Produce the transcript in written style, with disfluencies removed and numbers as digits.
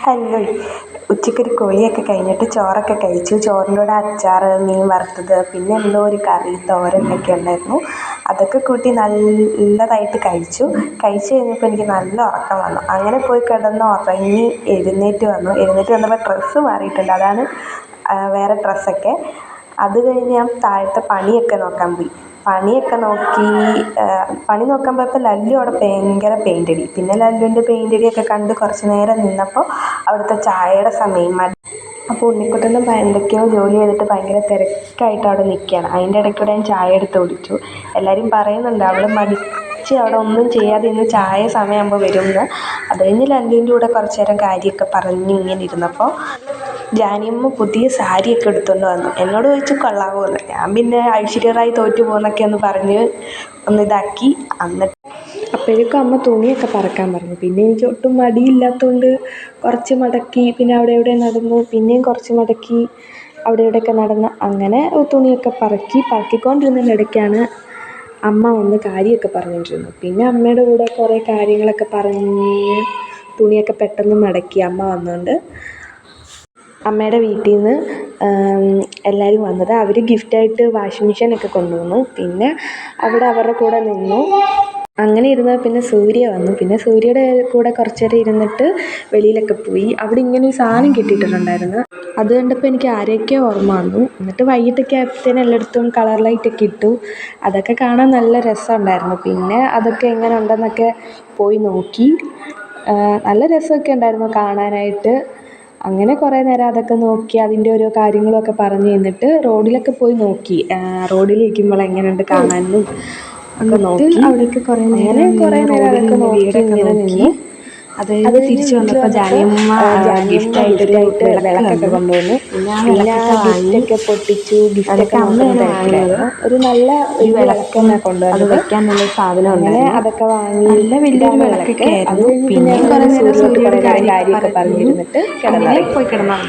Hello, ഉച്ചയ്ക്കൊരു കുളിയൊക്കെ കഴിഞ്ഞിട്ട് ചോറൊക്കെ കഴിച്ചു. ചോറിൻ്റെ കൂടെ അച്ചാർ, മീൻ വറുത്തത്, പിന്നെ എന്തോ ഒരു കറി, തോരൻ ഒക്കെ ഉണ്ടായിരുന്നു. അതൊക്കെ കൂട്ടി നല്ലതായിട്ട് കഴിച്ചു കഴിഞ്ഞപ്പോൾ എനിക്ക് നല്ല ഉറക്കം വന്നു. അങ്ങനെ പോയി കിടന്ന് ഉറങ്ങി എഴുന്നേറ്റ് വന്നപ്പോൾ ഡ്രസ്സ് മാറിയിട്ടുണ്ട്. അതാണ് വേറെ ഡ്രസ്സൊക്കെ. അത് കഴിഞ്ഞ് ഞാൻ താഴത്തെ പണിയൊക്കെ നോക്കാൻ പോയി. പണി നോക്കാൻ പോയപ്പോൾ ലല്ലു അവിടെ ഭയങ്കര പെയിൻ്റടി. പിന്നെ ലല്ലുവിൻ്റെ പെയിൻ്റടിയൊക്കെ കണ്ട് കുറച്ച് നേരം നിന്നപ്പോൾ അവിടുത്തെ ചായയുടെ സമയം. അപ്പോൾ ഉണ്ണിക്കുട്ടനും എന്തൊക്കെയോ ജോലി ചെയ്തിട്ട് ഭയങ്കര തിരക്കായിട്ട് അവിടെ നിൽക്കുകയാണ്. അതിൻ്റെ ഇടയ്ക്കൂടെ ഞാൻ ചായ എടുത്ത് കുടിച്ചു. എല്ലാവരും പറയുന്നുണ്ട് അവൾ മടിച്ച് അവിടെ ഒന്നും ചെയ്യാതെ ഇന്ന് ചായ സമയമാകുമ്പോൾ വരുമെന്ന്. അത് കഴിഞ്ഞ് ലല്ലുവിൻ്റെ കൂടെ കുറച്ച് നേരം കാര്യമൊക്കെ പറഞ്ഞ് ഇങ്ങനെ ഇരുന്നപ്പോൾ ജാനിയമ്മ പുതിയ സാരിയൊക്കെ എടുത്തുകൊണ്ട് വന്നു. എന്നോട് ചോദിച്ചു കൊള്ളാമോ എന്ന്. ഞാൻ പിന്നെ ഐശ്വര്യ റായ് തോറ്റു പോകുന്നൊക്കെ ഒന്ന് പറഞ്ഞ് ഒന്നിതാക്കി. അപ്പോഴേക്കും അമ്മ തുണിയൊക്കെ പറക്കാൻ പറഞ്ഞു. പിന്നെ എനിക്ക് ഒട്ടും മടിയില്ലാത്തതുകൊണ്ട് കുറച്ച് മടക്കി, പിന്നെ അവിടെ ഇവിടെ നടന്നു, പിന്നെയും കുറച്ച് മടക്കി, അവിടെ ഇവിടെയൊക്കെ നടന്ന് അങ്ങനെ തുണിയൊക്കെ പറക്കിക്കൊണ്ടിരുന്നതിനിടയ്ക്കാണ് അമ്മ വന്ന് കാര്യമൊക്കെ പറഞ്ഞുകൊണ്ടിരുന്നത്. പിന്നെ അമ്മയുടെ കൂടെ കുറേ കാര്യങ്ങളൊക്കെ പറഞ്ഞ് തുണിയൊക്കെ പെട്ടെന്ന് മടക്കി അമ്മ വന്നുകൊണ്ട്. അമ്മയുടെ വീട്ടിൽ നിന്ന് എല്ലാവരും വന്നത്. അവർ ഗിഫ്റ്റായിട്ട് വാഷിംഗ് മെഷീനൊക്കെ കൊണ്ടുവന്നു. പിന്നെ അവിടെ അവരുടെ കൂടെ നിന്നു. അങ്ങനെ ഇരുന്നാൽ പിന്നെ സൂര്യ വന്നു. പിന്നെ സൂര്യയുടെ കൂടെ കുറച്ച് നേരം ഇരുന്നിട്ട് വെളിയിലൊക്കെ പോയി. അവിടെ ഇങ്ങനെ ഒരു സാധനം കിട്ടിയിട്ടുണ്ടായിരുന്നു. അത് കണ്ടപ്പോൾ എനിക്ക് ആരെയൊക്കെയോ ഓർമ്മ വന്നു. എന്നിട്ട് വൈകിട്ടൊക്കെ ആയപ്പോഴത്തേനും എല്ലായിടത്തും കളർ ലൈറ്റൊക്കെ ഇട്ടു. അതൊക്കെ കാണാൻ നല്ല രസമുണ്ടായിരുന്നു. പിന്നെ അതൊക്കെ എങ്ങനെ ഉണ്ടെന്നൊക്കെ പോയി നോക്കി. നല്ല രസമൊക്കെ ഉണ്ടായിരുന്നു കാണാനായിട്ട്. അങ്ങനെ കുറേ നേരം അതൊക്കെ നോക്കി അതിൻ്റെ ഓരോ കാര്യങ്ങളൊക്കെ പറഞ്ഞ് നിന്നിട്ട് റോഡിലൊക്കെ പോയി നോക്കി. റോഡിലിരിക്കുമ്പോൾ എങ്ങനെയുണ്ട് കാണാനും ഒക്കെ നോക്കി. അവിടെയൊക്കെ കുറേ നേരം അതൊക്കെ നോക്കി ഇങ്ങനെ നിന്നു. അത് തിരിച്ചു വന്നപ്പോൾ ജാനിയമ്മ ഗിഫ്റ്റായിട്ടൊരു വിളക്കൊക്കെ കൊണ്ടുവന്നു. പിന്നെ ആ ഗിഫ്റ്റൊക്കെ പൊട്ടിച്ചു. ഗിഫ്റ്റൊക്കെ നോക്കുന്നതായിരുന്നു. ഒരു നല്ല വിളക്ക് തന്നെ കൊണ്ടുവന്നത്. അത് വെക്കാൻ നല്ല സാധനം. അങ്ങനെ അതൊക്കെ വാങ്ങി. നല്ല വലിയൊരു വിളക്കൊക്കെ ആയിരുന്നു. പിന്നെ കുറേ നേരം സൂര്യയോട് കാര്യമൊക്കെ പറഞ്ഞിരുന്നിട്ട് പോയി കിടന്നു.